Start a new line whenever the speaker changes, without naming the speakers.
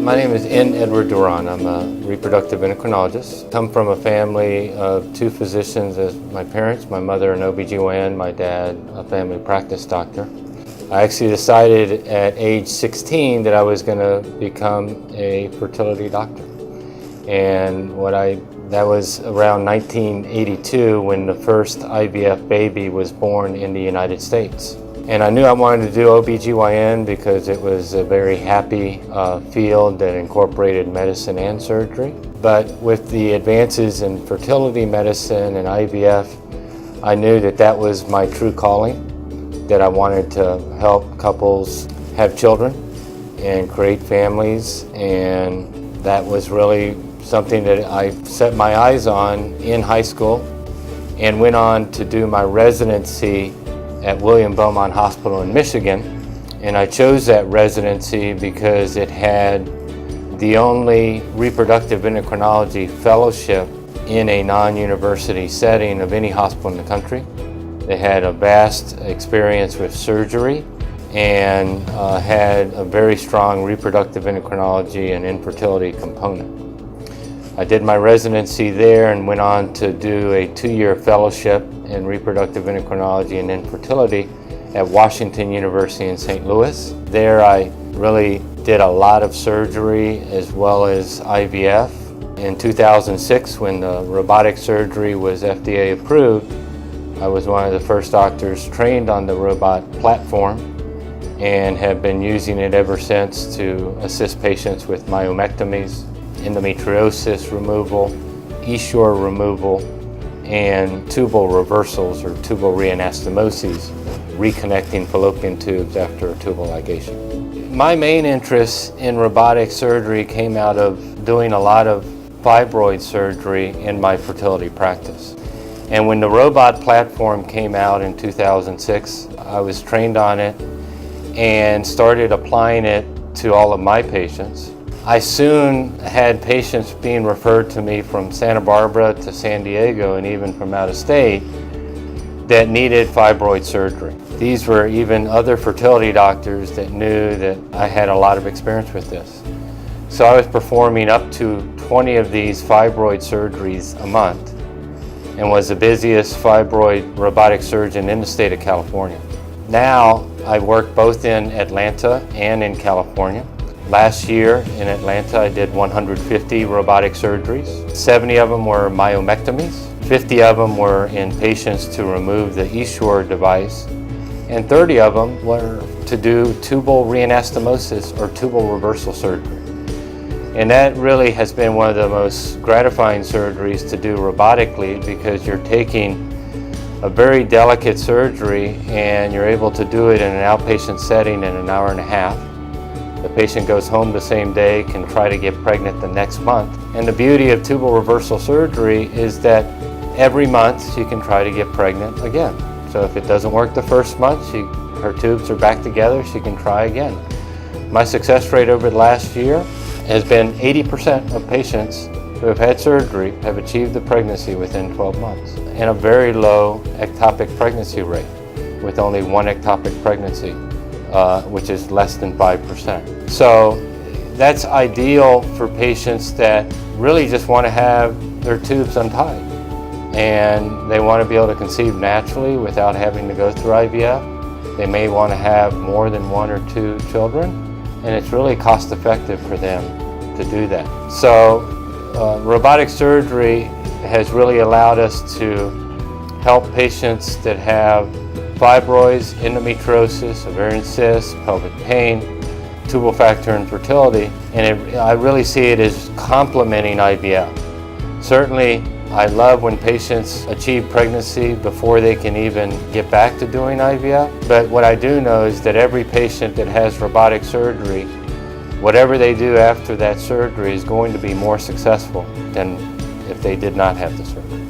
My name is Edward Dourron. I'm a reproductive endocrinologist. Come from a family of two physicians as my parents, my mother an OBGYN, my dad a family practice doctor. I actually decided at age 16 that I was going to become a fertility doctor. And that was around 1982 when the first IVF baby was born in the United States. And I knew I wanted to do OBGYN because it was a very happy field that incorporated medicine and surgery. But with the advances in fertility medicine and IVF, I knew that that was my true calling, that I wanted to help couples have children and create families, and that was really something that I set my eyes on in high school and went on to do my residency at William Beaumont Hospital in Michigan. And I chose that residency because it had the only reproductive endocrinology fellowship in a non-university setting of any hospital in the country. They had a vast experience with surgery and had a very strong reproductive endocrinology and infertility component. I did my residency there and went on to do a 2-year fellowship in reproductive endocrinology and infertility at Washington University in St. Louis. There I really did a lot of surgery as well as IVF. In 2006, when the robotic surgery was FDA approved, I was one of the first doctors trained on the robot platform and have been using it ever since to assist patients with myomectomies, endometriosis removal, eSure removal, and tubal reversals or tubal reanastomoses, reconnecting fallopian tubes after a tubal ligation. My main interest in robotic surgery came out of doing a lot of fibroid surgery in my fertility practice. And when the robot platform came out in 2006, I was trained on it and started applying it to all of my patients. I soon had patients being referred to me from Santa Barbara to San Diego and even from out of state that needed fibroid surgery. These were even other fertility doctors that knew that I had a lot of experience with this. So I was performing up to 20 of these fibroid surgeries a month and was the busiest fibroid robotic surgeon in the state of California. Now I work both in Atlanta and in California. Last year in Atlanta, I did 150 robotic surgeries. 70 of them were myomectomies. 50 of them were in patients to remove the eSure device. And 30 of them were to do tubal reanastomosis or tubal reversal surgery. And that really has been one of the most gratifying surgeries to do robotically because you're taking a very delicate surgery and you're able to do it in an outpatient setting in an hour and a half. The patient goes home the same day, can try to get pregnant the next month. And the beauty of tubal reversal surgery is that every month she can try to get pregnant again. So if it doesn't work the first month, her tubes are back together, she can try again. My success rate over the last year has been 80% of patients who have had surgery have achieved the pregnancy within 12 months, and a very low ectopic pregnancy rate with only one ectopic pregnancy, which is less than 5%. So that's ideal for patients that really just want to have their tubes untied and they want to be able to conceive naturally without having to go through IVF. They may want to have more than 1 or 2 children, and it's really cost effective for them to do that. So robotic surgery has really allowed us to help patients that have fibroids, endometriosis, ovarian cysts, pelvic pain, tubal factor infertility, and I really see it as complementing IVF. Certainly, I love when patients achieve pregnancy before they can even get back to doing IVF, but what I do know is that every patient that has robotic surgery, whatever they do after that surgery is going to be more successful than if they did not have the surgery.